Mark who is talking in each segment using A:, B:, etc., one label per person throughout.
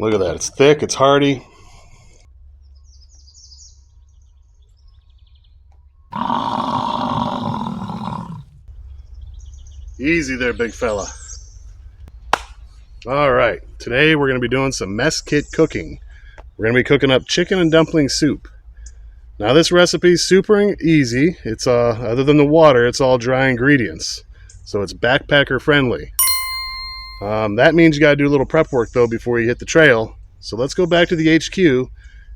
A: Look at that. It's thick. It's hearty. Easy there, big fella. All right. Today we're going to be doing some mess kit cooking. We're going to be cooking up chicken and dumpling soup. Now this recipe is super easy. It's other than the water, it's all dry ingredients. So it's backpacker friendly. That means you got to do a little prep work though before you hit the trail. So let's go back to the HQ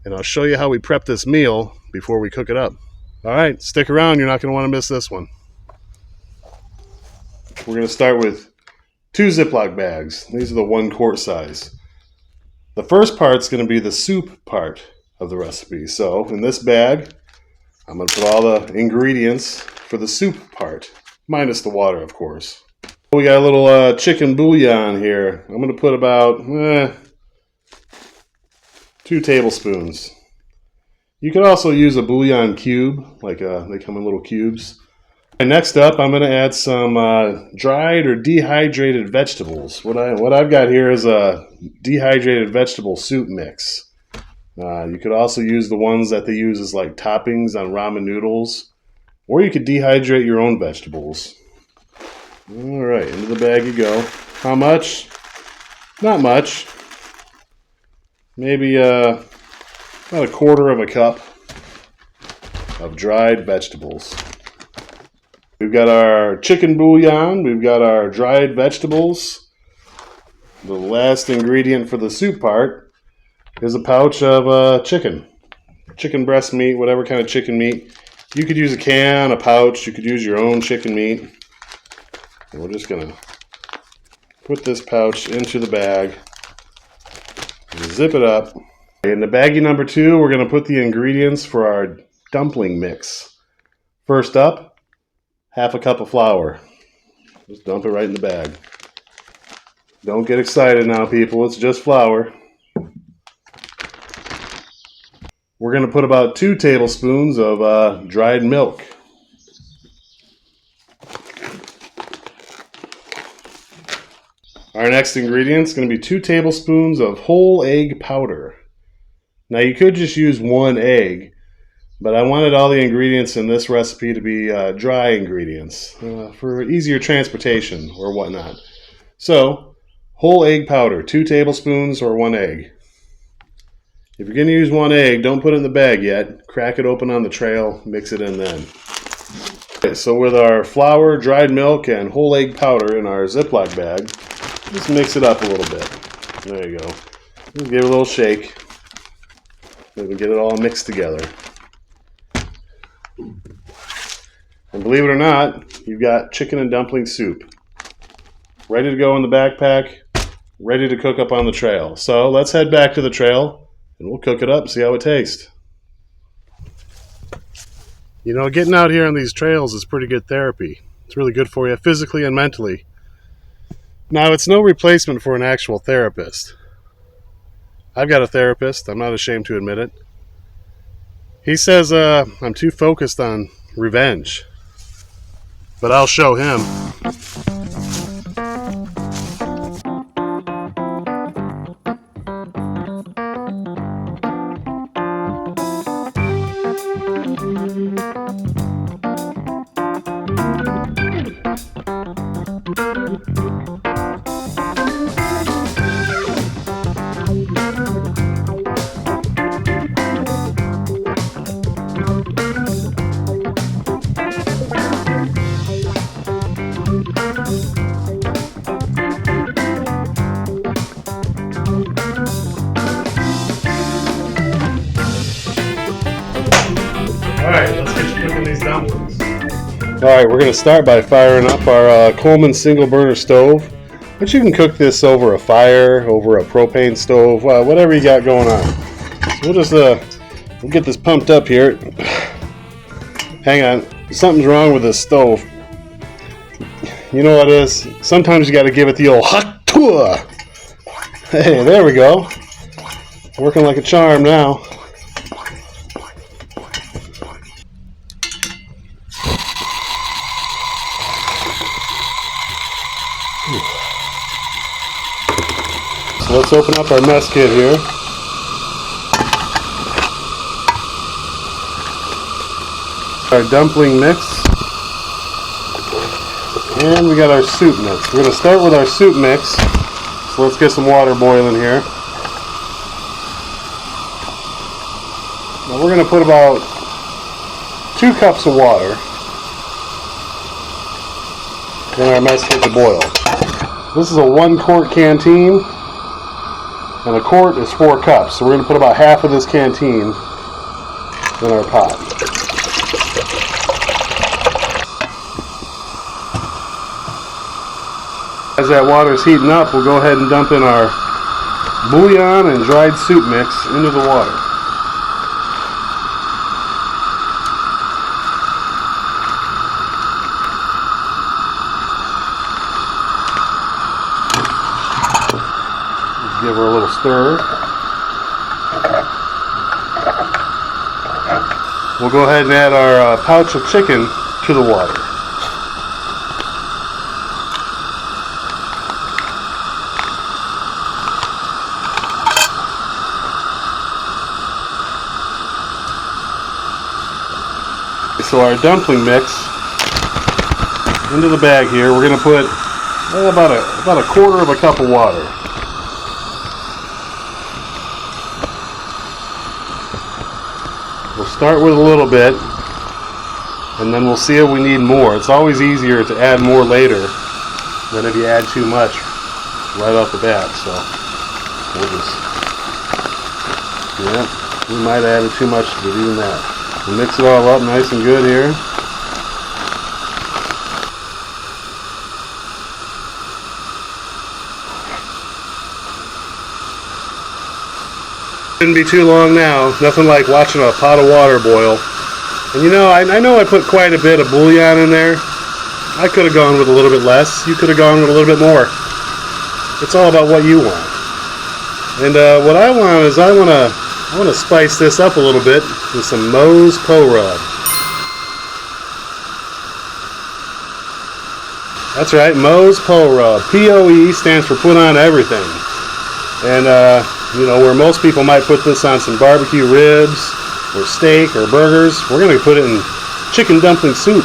A: and I'll show you how we prep this meal before we cook it up. All right, stick around. You're not going to want to miss this one. We're going to start with 2 Ziploc bags. These are the 1 quart size. The first part's going to be the soup part of the recipe. So in this bag, I'm going to put all the ingredients for the soup part, minus the water, of course. We got a little chicken bouillon here. I'm going to put about 2 tablespoons. You could also use a bouillon cube, like they come in little cubes. And next up, I'm going to add some dried or dehydrated vegetables. What I've got here is a dehydrated vegetable soup mix. You could also use the ones that they use as like toppings on ramen noodles, or you could dehydrate your own vegetables. All right, into the bag you go. How much? Not much. Maybe about 1/4 cup of dried vegetables. We've got our chicken bouillon. We've got our dried vegetables. The last ingredient for the soup part is a pouch of chicken breast meat, whatever kind of chicken meat. You could use a can, a pouch. You could use your own chicken meat. And we're just going to put this pouch into the bag, zip it up. In the baggie number 2, we're going to put the ingredients for our dumpling mix. First up, 1/2 cup of flour. Just dump it right in the bag. Don't get excited now, people. It's just flour. We're going to put about 2 tablespoons of dried milk. Our next ingredient is going to be 2 tablespoons of whole egg powder. Now you could just use 1 egg, but I wanted all the ingredients in this recipe to be dry ingredients for easier transportation or whatnot. So, whole egg powder, 2 tablespoons or 1 egg. If you're going to use 1 egg, don't put it in the bag yet. Crack it open on the trail, mix it in then. Okay, so with our flour, dried milk, and whole egg powder in our Ziploc bag, just mix it up a little bit. There you go. Give it a little shake. Maybe get it all mixed together. And believe it or not, you've got chicken and dumpling soup. Ready to go in the backpack, ready to cook up on the trail. So let's head back to the trail and we'll cook it up and see how it tastes. You know, getting out here on these trails is pretty good therapy. It's really good for you physically and mentally. Now, it's no replacement for an actual therapist. I've got a therapist. I'm not ashamed to admit it. He says I'm too focused on revenge. But I'll show him. Alright, let's get you cooking these dumplings. Alright, we're going to start by firing up our Coleman single burner stove. But you can cook this over a fire, over a propane stove, whatever you got going on. So we'll just we'll get this pumped up here. Hang on, something's wrong with this stove. You know what it is? Sometimes you got to give it the old hot tour. Hey, there we go. Working like a charm now. So Let's open up our mess kit here. Our dumpling mix. And we got our soup mix. We're going to start with our soup mix. So let's get some water boiling here. Now we're going to put about 2 cups of water in our mess kit to boil. This is a 1 quart canteen, and a quart is 4 cups. So we're going to put about half of this canteen in our pot. As that water is heating up, we'll go ahead and dump in our bouillon and dried soup mix into the water. Just give her a little stir. We'll go ahead and add our pouch of chicken to the water. So our dumpling mix into the bag here. We're going to put about a quarter of a cup of water. We'll start with a little bit, and then we'll see if we need more. It's always easier to add more later than if you add too much right off the bat. So we'll just, we might have added too much to do that. We'll mix it all up nice and good here. Shouldn't be too long now. Nothing like watching a pot of water boil. And you know, I know I put quite a bit of bouillon in there. I could have gone with a little bit less. You could have gone with a little bit more. It's all about what you want. And what I want is I want to spice this up a little bit with some Moe's Poe Rub. That's right, Moe's Poe Rub. P-O-E stands for put on everything. And you know, where most people might put this on some barbecue ribs or steak or burgers, we're going to put it in chicken dumpling soup.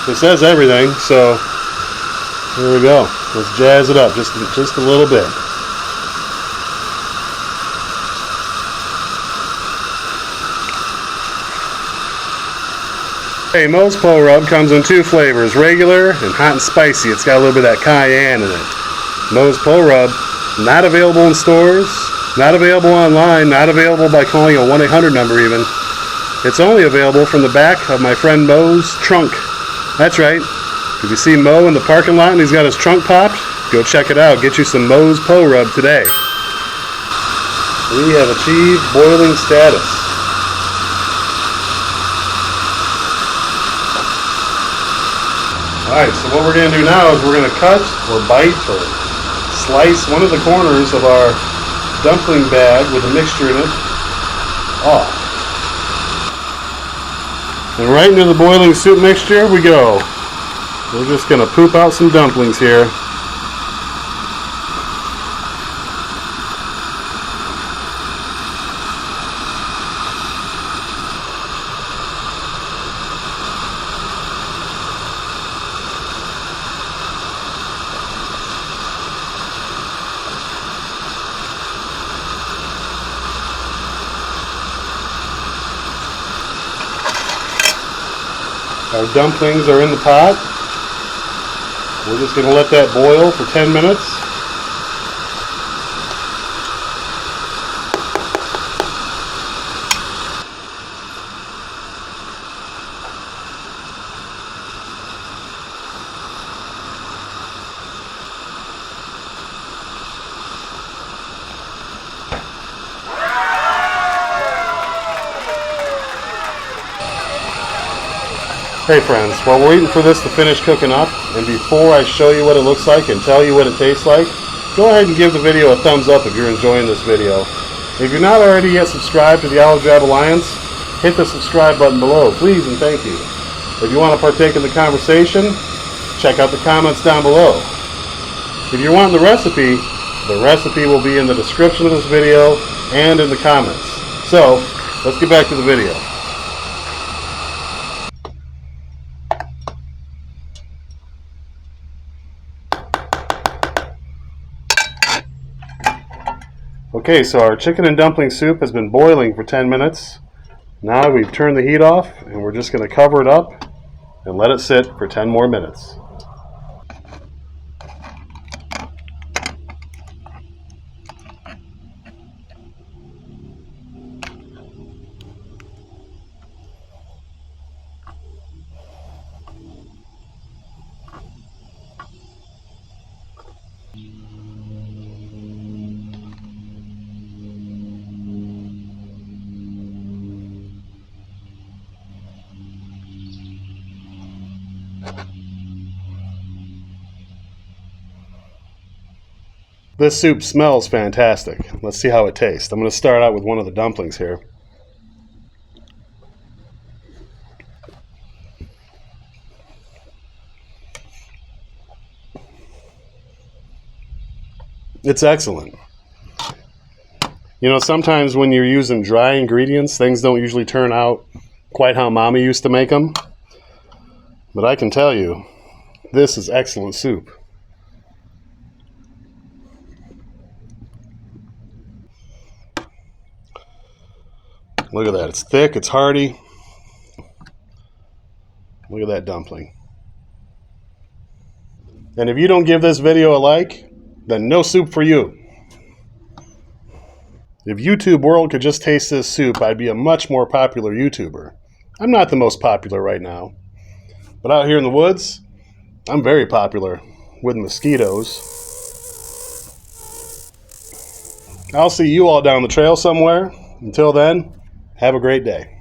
A: It says everything, so here we go. Let's jazz it up just a little bit. Hey, Moe's Poe Rub comes in 2 flavors, regular and hot and spicy. It's got a little bit of that cayenne in it. Moe's Poe Rub, not available in stores, not available online, not available by calling a 1-800 number even. It's only available from the back of my friend Moe's trunk. That's right. If you see Moe in the parking lot and he's got his trunk popped, go check it out. Get you some Moe's Poe Rub today. We have achieved boiling status. Alright, so what we're going to do now is we're going to cut or bite or slice one of the corners of our dumpling bag with the mixture in it off. And right into the boiling soup mixture we go. We're just going to poop out some dumplings here. Our dumplings are in the pot. We're just going to let that boil for 10 minutes. Hey friends, while we're waiting for this to finish cooking up, and before I show you what it looks like and tell you what it tastes like, go ahead and give the video a thumbs up if you're enjoying this video. If you're not already yet subscribed to the Olive Drab Alliance, hit the subscribe button below, please and thank you. If you want to partake in the conversation, check out the comments down below. If you're wanting the recipe, The recipe will be in the description of this video and in the comments. So, let's get back to the video. Okay, so our chicken and dumpling soup has been boiling for 10 minutes. Now we've turned the heat off and we're just going to cover it up and let it sit for 10 more minutes. This soup smells fantastic. Let's see how it tastes. I'm going to start out with one of the dumplings here. It's excellent. You know, sometimes when you're using dry ingredients, things don't usually turn out quite how Mommy used to make them. But I can tell you, this is excellent soup. Look at that. It's thick, it's hearty. Look at that dumpling. And if you don't give this video a like, then no soup for you. If YouTube world could just taste this soup, I'd be a much more popular YouTuber. I'm not the most popular right now. But out here in the woods, I'm very popular with mosquitoes. I'll see you all down the trail somewhere. Until then, have a great day.